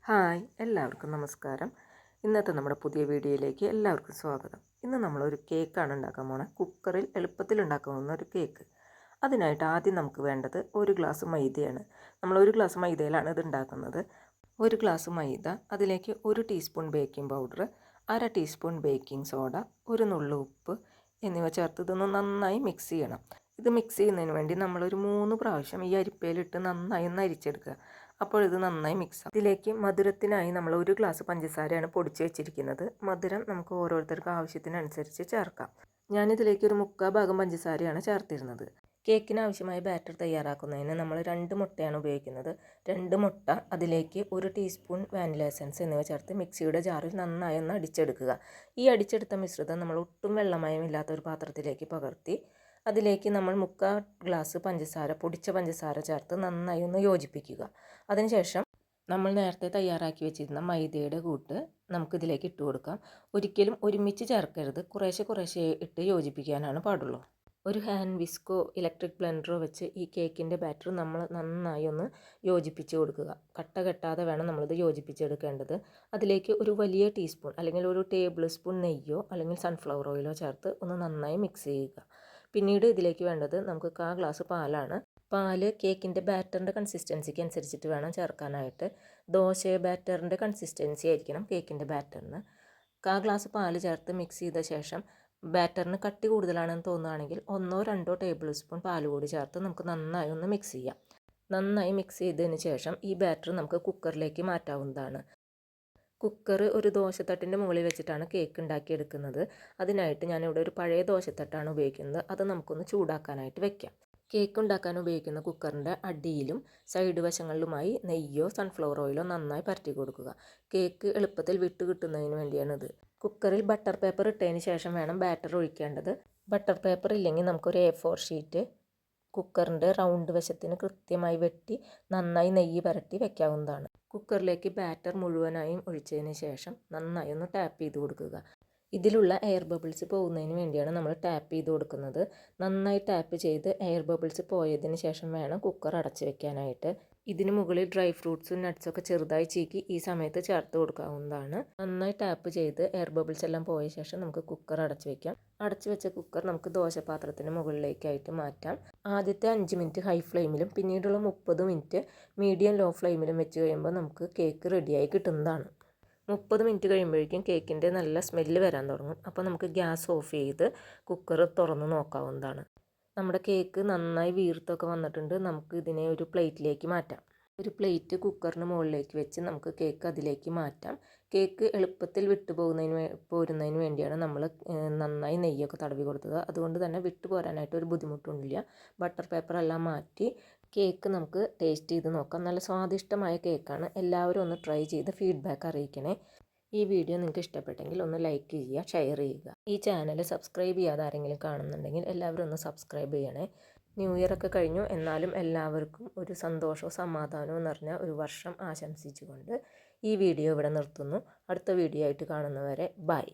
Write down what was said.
Hi, എല്ലാവർക്കും നമസ്കാരം. ഇന്നത്തെ നമ്മുടെ പുതിയ വീഡിയോയിലേക്ക് എല്ലാവർക്കും സ്വാഗതം. ഇന്ന് നമ്മളൊരു കേക്കാണ് ഉണ്ടാക്കാൻ പോകുന്നത്. കുക്കറിൽ എളുപ്പത്തിൽ ഉണ്ടാക്കാവുന്ന ഒരു കേക്ക്. അതിനായിട്ട് ആദ്യം നമുക്ക് വേണ്ടത് 1 ഗ്ലാസ് മൈദയാണ്. നമ്മൾ 1 ഗ്ലാസ് മൈദയിലാണ് ഇത് ഉണ്ടാക്കുന്നത്. 1 ഗ്ലാസ് മൈദ, അതിലേക്ക് 1 teaspoon baking powder, 1/2 teaspoon baking soda, 1 നുള്ളു ഉപ്പ് എന്നിവ ചേർത്ത് ഇതൊന്ന് നന്നായി മിക്സ് ചെയ്യണം. ഇത് മിക്സ് ചെയ്യുന്നതിന് വേണ്ടി നമ്മളൊരു 3 പ്രാവശ്യം ഈ അരിപ്പയിലിട്ട് നന്നായി ഒന്ന് അരിച്ചെടുക്കുക. അപ്പോൾ ഇത് നന്നായി മിക്സ് ആവും. ഇതിലേക്ക് മധുരത്തിനായി നമ്മൾ 1 ഗ്ലാസ് പഞ്ചസാരയാണ് പൊടിച്ച് വെച്ചിരിക്കുന്നത്. മധുരം നമുക്ക് ഓരോരുത്തർക്ക് ആവശ്യത്തിനനുസരിച്ച് ചേർക്കാം. ഞാനിതിലേക്ക് ഒരു 3/4 ഭാഗം പഞ്ചസാരയാണ് ചേർത്തിരുന്നത്. കേക്കിന് ആവശ്യമായ ബാറ്റർ തയ്യാറാക്കുന്നതിന് നമ്മൾ 2 മുട്ടയാണ് ഉപയോഗിക്കുന്നത്. 2 മുട്ട, അതിലേക്ക് 1 ടീസ്പൂൺ വാനില എസൻസ് എന്നിവ ചേർത്ത് മിക്സിയുടെ ജാറിൽ നന്നായി ഒന്ന് അടിച്ചെടുക്കുക. ഈ അടിച്ചെടുത്ത മിശ്രിതം നമ്മൾ ഒട്ടും വെള്ളമയമില്ലാത്ത ഒരു പാത്രത്തിലേക്ക് പകർത്തി അതിലേക്ക് നമ്മൾ 3/4 ഗ്ലാസ് പഞ്ചസാര, പൊടിച്ച പഞ്ചസാര ചേർത്ത് നന്നായി ഒന്ന് യോജിപ്പിക്കുക. അതിനുശേഷം നമ്മൾ നേരത്തെ തയ്യാറാക്കി വെച്ചിരുന്ന മൈദയുടെ കൂട്ട് നമുക്കിതിലേക്ക് ഇട്ട് കൊടുക്കാം. ഒരിക്കലും ഒരുമിച്ച് ചേർക്കരുത്, കുറേശ്ശെ ഇട്ട് യോജിപ്പിക്കാനാണ് പാടുള്ളൂ. ഒരു ഹാൻഡ് വിസ്കോ ഇലക്ട്രിക് ബ്ലെൻഡറോ വെച്ച് ഈ കേക്കിൻ്റെ ബാറ്റർ നമ്മൾ നന്നായി ഒന്ന് യോജിപ്പിച്ച് കൊടുക്കുക. കട്ട കെട്ടാതെ വേണം നമ്മളിത് യോജിപ്പിച്ചെടുക്കേണ്ടത്. അതിലേക്ക് ഒരു വലിയ ടീസ്പൂൺ അല്ലെങ്കിൽ ഒരു ടേബിൾ സ്പൂൺ നെയ്യോ അല്ലെങ്കിൽ സൺഫ്ലവർ ഓയിലോ ചേർത്ത് ഒന്ന് നന്നായി മിക്സ് ചെയ്യുക. പിന്നീട് ഇതിലേക്ക് വേണ്ടത് നമുക്ക് 1/4 ഗ്ലാസ് പാലാണ്. പാല് കേക്കിൻ്റെ ബാറ്ററിൻ്റെ കൺസിസ്റ്റൻസിക്ക് അനുസരിച്ചിട്ട് വേണം ചേർക്കാനായിട്ട്. ദോശ ബാറ്ററിൻ്റെ കൺസിസ്റ്റൻസി ആയിരിക്കണം കേക്കിൻ്റെ ബാറ്ററിന്. 1/4 ഗ്ലാസ് പാല് ചേർത്ത് മിക്സ് ചെയ്ത ശേഷം ബാറ്ററിന് കട്ടി കൂടുതലാണെന്ന് തോന്നുകയാണെങ്കിൽ 1-2 ടേബിൾ സ്പൂൺ പാൽ കൂടി ചേർത്ത് നമുക്ക് നന്നായി ഒന്ന് മിക്സ് ചെയ്യാം. നന്നായി മിക്സ് ചെയ്തതിന് ശേഷം ഈ ബാറ്റർ നമുക്ക് കുക്കറിലേക്ക് മാറ്റാവുന്നതാണ്. കുക്കർ ഒരു ദോശത്തട്ടിൻ്റെ മുകളിൽ വെച്ചിട്ടാണ് കേക്ക് ഉണ്ടാക്കിയെടുക്കുന്നത്. അതിനായിട്ട് ഞാനിവിടെ ഒരു പഴയ ദോശത്തട്ടാണ് ഉപയോഗിക്കുന്നത്. അത് നമുക്കൊന്ന് ചൂടാക്കാനായിട്ട് വെക്കാം. കേക്ക് ഉണ്ടാക്കാൻ ഉപയോഗിക്കുന്ന കുക്കറിൻ്റെ അടിയിലും സൈഡ് വശങ്ങളിലുമായി നെയ്യോ സൺഫ്ലവർ ഓയിലോ നന്നായി പരട്ടി കൊടുക്കുക. കേക്ക് എളുപ്പത്തിൽ വിട്ട് കിട്ടുന്നതിന് വേണ്ടിയാണിത്. കുക്കറിൽ ബട്ടർ പേപ്പർ ഇട്ടതിന് ശേഷം വേണം ബാറ്റർ ഒഴിക്കേണ്ടത്. ബട്ടർ പേപ്പർ ഇല്ലെങ്കിൽ നമുക്കൊരു A4 ഷീറ്റ് കുക്കറിൻ്റെ റൗണ്ട് വശത്തിന് കൃത്യമായി വെട്ടി നന്നായി നെയ്യ് പരട്ടി വെക്കാവുന്നതാണ്. കുക്കറിലേക്ക് ബാറ്റർ മുഴുവനായും ഒഴിച്ചതിന് ശേഷം നന്നായി ഒന്ന് ടാപ്പ് ചെയ്ത് കൊടുക്കുക. ഇതിലുള്ള എയർ ബബിൾസ് പോകുന്നതിന് വേണ്ടിയാണ് നമ്മൾ ടാപ്പ് ചെയ്ത് കൊടുക്കുന്നത്. നന്നായി ടാപ്പ് ചെയ്ത് എയർ ബബിൾസ് പോയതിന് ശേഷം വേണം കുക്കർ അടച്ച് വെക്കാനായിട്ട്. ഇതിന് മുകളിൽ ഡ്രൈ ഫ്രൂട്ട്സും നട്ട്സൊക്കെ ചെറുതായി ചീക്കി ഈ സമയത്ത് ചേർത്ത് കൊടുക്കാവുന്നതാണ്. നന്നായി ടാപ്പ് ചെയ്ത് എയർ ബബിൾസ് എല്ലാം പോയ ശേഷം നമുക്ക് കുക്കർ അടച്ച് വെക്കാം. അടച്ചു വെച്ച കുക്കർ നമുക്ക് ദോശപാത്രത്തിന് മുകളിലേക്കായിട്ട് മാറ്റാം. ആദ്യത്തെ 5 മിനിറ്റ് ഹൈ ഫ്ലെയിമിലും പിന്നീടുള്ള 30 മിനിറ്റ് മീഡിയം ലോ ഫ്ലെയിമിലും വെച്ച് കഴിയുമ്പോൾ നമുക്ക് കേക്ക് റെഡിയായി കിട്ടുന്നതാണ്. 30 മിനിറ്റ് കഴിയുമ്പോഴേക്കും കേക്കിൻ്റെ നല്ല സ്മെല്ല് വരാൻ തുടങ്ങും. അപ്പോൾ നമുക്ക് ഗ്യാസ് ഓഫ് ചെയ്ത് കുക്കർ തുറന്ന് നോക്കാവുന്നതാണ്. നമ്മുടെ കേക്ക് നന്നായി വീർത്തൊക്കെ വന്നിട്ടുണ്ട്. നമുക്ക് ഇതിനെ ഒരു പ്ലേറ്റിലേക്ക് മാറ്റാം. ഒരു പ്ലേറ്റ് കുക്കറിന് മുകളിലേക്ക് വെച്ച് നമുക്ക് കേക്ക് അതിലേക്ക് മാറ്റാം. കേക്ക് എളുപ്പത്തിൽ പോരുന്നതിന് വേണ്ടിയാണ് നമ്മൾ നന്നായി നെയ്യൊക്കെ തടവി കൊടുത്തത്. അതുകൊണ്ട് തന്നെ പോരാനായിട്ട് ഒരു ബുദ്ധിമുട്ടൊന്നുമില്ല. ബട്ടർ പേപ്പറെല്ലാം മാറ്റി കേക്ക് നമുക്ക് ടേസ്റ്റ് ചെയ്ത് നോക്കാം. നല്ല സ്വാദിഷ്ടമായ കേക്കാണ്. എല്ലാവരും ഒന്ന് ട്രൈ ചെയ്ത് ഫീഡ്ബാക്ക് അറിയിക്കണേ. ഈ വീഡിയോ നിങ്ങൾക്ക് ഇഷ്ടപ്പെട്ടെങ്കിൽ ഒന്ന് ലൈക്ക് ചെയ്യുക, ഷെയർ ചെയ്യുക. ഈ ചാനൽ സബ്സ്ക്രൈബ് ചെയ്യാതെ ആരെങ്കിലും കാണുന്നുണ്ടെങ്കിൽ എല്ലാവരും ഒന്ന് സബ്സ്ക്രൈബ് ചെയ്യണേ. ന്യൂ ഇയർ ഒക്കെ കഴിഞ്ഞു, എന്നാലും എല്ലാവർക്കും ഒരു സന്തോഷവും സമാധാനവും നിറഞ്ഞ ഒരു വർഷം ആശംസിച്ചുകൊണ്ട് ഈ വീഡിയോ ഇവിടെ നിർത്തുന്നു. അടുത്ത വീഡിയോ ആയിട്ട് കാണുന്നവരെ ബൈ.